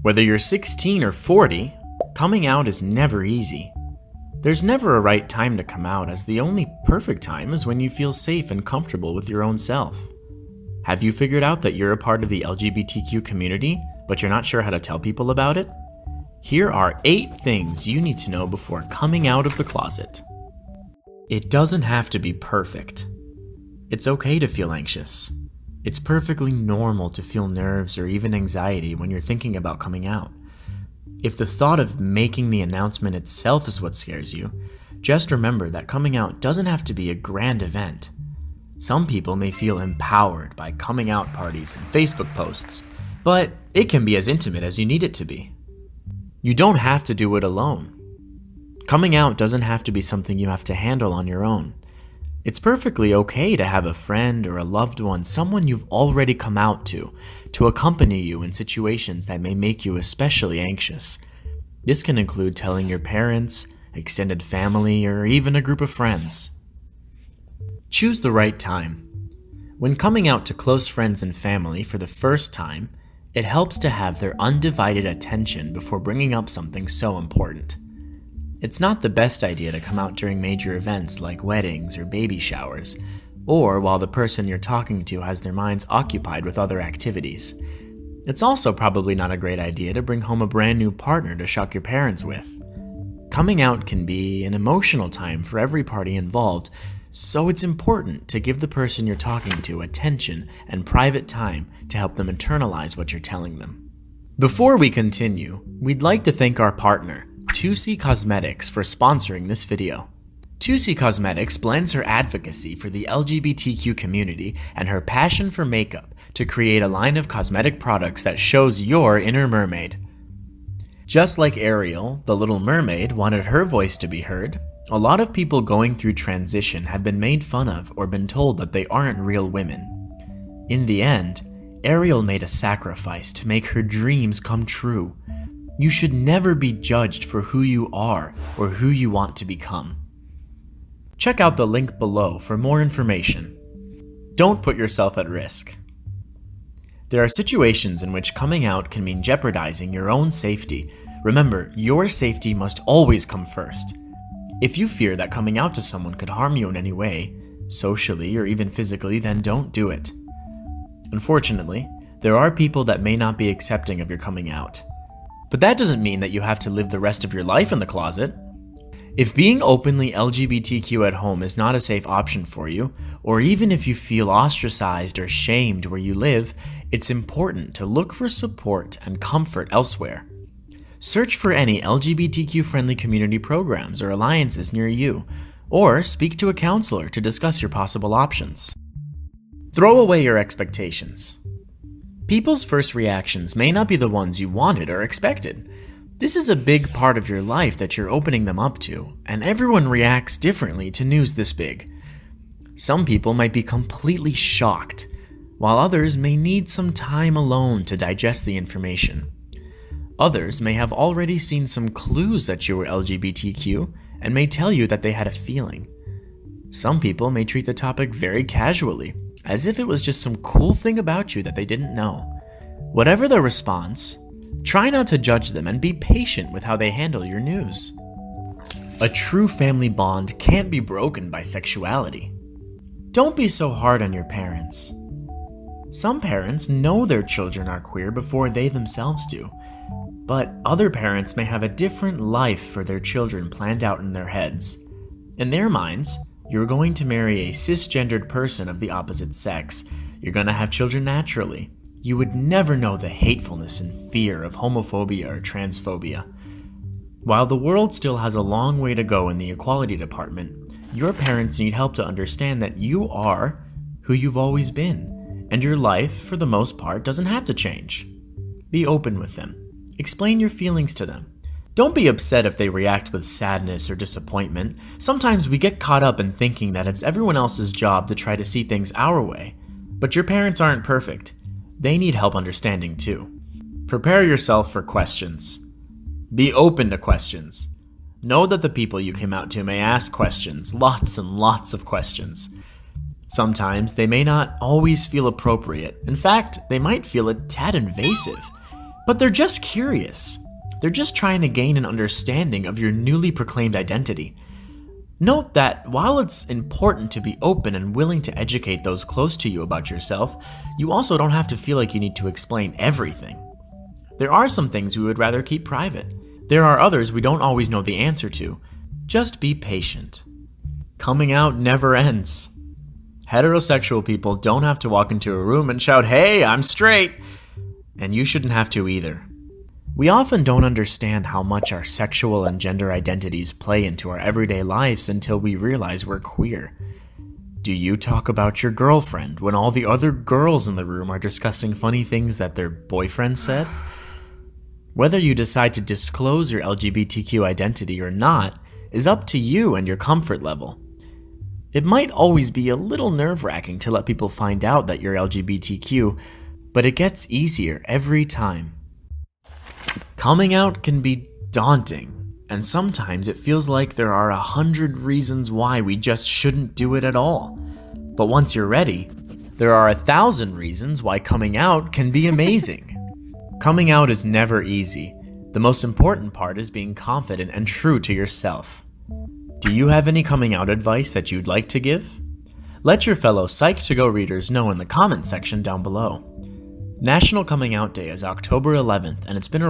Whether you're 16 or 40, coming out is never easy. There's never a right time to come out, as the only perfect time is when you feel safe and comfortable with your own self. Have you figured out that you're a part of the LGBTQ community, but you're not sure how to tell people about it? Here are 8 things you need to know before coming out of the closet. It doesn't have to be perfect. It's okay to feel anxious. It's perfectly normal to feel nerves or even anxiety when you're thinking about coming out. If the thought of making the announcement itself is what scares you, just remember that coming out doesn't have to be a grand event. Some people may feel empowered by coming out parties and Facebook posts, but it can be as intimate as you need it to be. You don't have to do it alone. Coming out doesn't have to be something you have to handle on your own. It's perfectly okay to have a friend or a loved one, someone you've already come out to accompany you in situations that may make you especially anxious. This can include telling your parents, extended family, or even a group of friends. Choose the right time. When coming out to close friends and family for the first time, it helps to have their undivided attention before bringing up something so important. It's not the best idea to come out during major events like weddings or baby showers, or while the person you're talking to has their minds occupied with other activities. It's also probably not a great idea to bring home a brand new partner to shock your parents with. Coming out can be an emotional time for every party involved, so it's important to give the person you're talking to attention and private time to help them internalize what you're telling them. Before we continue, we'd like to thank our partner, 2C Cosmetics, for sponsoring this video. 2C Cosmetics blends her advocacy for the LGBTQ community and her passion for makeup to create a line of cosmetic products that shows your inner mermaid. Just like Ariel, the Little Mermaid, wanted her voice to be heard, a lot of people going through transition have been made fun of or been told that they aren't real women. In the end, Ariel made a sacrifice to make her dreams come true. You should never be judged for who you are or who you want to become. Check out the link below for more information. Don't put yourself at risk. There are situations in which coming out can mean jeopardizing your own safety. Remember, your safety must always come first. If you fear that coming out to someone could harm you in any way, socially or even physically, then don't do it. Unfortunately, there are people that may not be accepting of your coming out. But that doesn't mean that you have to live the rest of your life in the closet. If being openly LGBTQ at home is not a safe option for you, or even if you feel ostracized or shamed where you live, it's important to look for support and comfort elsewhere. Search for any LGBTQ-friendly community programs or alliances near you, or speak to a counselor to discuss your possible options. Throw away your expectations. People's first reactions may not be the ones you wanted or expected. This is a big part of your life that you're opening them up to, and everyone reacts differently to news this big. Some people might be completely shocked, while others may need some time alone to digest the information. Others may have already seen some clues that you were LGBTQ and may tell you that they had a feeling. Some people may treat the topic very casually, as if it was just some cool thing about you that they didn't know. Whatever the response, try not to judge them and be patient with how they handle your news. A true family bond can't be broken by sexuality. Don't be so hard on your parents. Some parents know their children are queer before they themselves do, but other parents may have a different life for their children planned out in their heads. In their minds, you're going to marry a cisgendered person of the opposite sex. You're going to have children naturally. You would never know the hatefulness and fear of homophobia or transphobia. While the world still has a long way to go in the equality department, your parents need help to understand that you are who you've always been, and your life, for the most part, doesn't have to change. Be open with them. Explain your feelings to them. Don't be upset if they react with sadness or disappointment. Sometimes we get caught up in thinking that it's everyone else's job to try to see things our way. But your parents aren't perfect. They need help understanding too. Prepare yourself for questions. Be open to questions. Know that the people you came out to may ask questions, lots and lots of questions. Sometimes they may not always feel appropriate. In fact, they might feel a tad invasive. But they're just curious. They're just trying to gain an understanding of your newly proclaimed identity. Note that while it's important to be open and willing to educate those close to you about yourself, you also don't have to feel like you need to explain everything. There are some things we would rather keep private. There are others we don't always know the answer to. Just be patient. Coming out never ends. Heterosexual people don't have to walk into a room and shout, "Hey, I'm straight!" And you shouldn't have to either. We often don't understand how much our sexual and gender identities play into our everyday lives until we realize we're queer. Do you talk about your girlfriend when all the other girls in the room are discussing funny things that their boyfriend said? Whether you decide to disclose your LGBTQ identity or not is up to you and your comfort level. It might always be a little nerve-wracking to let people find out that you're LGBTQ, but it gets easier every time. Coming out can be daunting, and sometimes it feels like there are 100 reasons why we just shouldn't do it at all. But once you're ready, there are 1,000 reasons why coming out can be amazing. Coming out is never easy. The most important part is being confident and true to yourself. Do you have any coming out advice that you'd like to give? Let your fellow Psych2Go readers know in the comment section down below. National Coming Out Day is October 11th, and it's been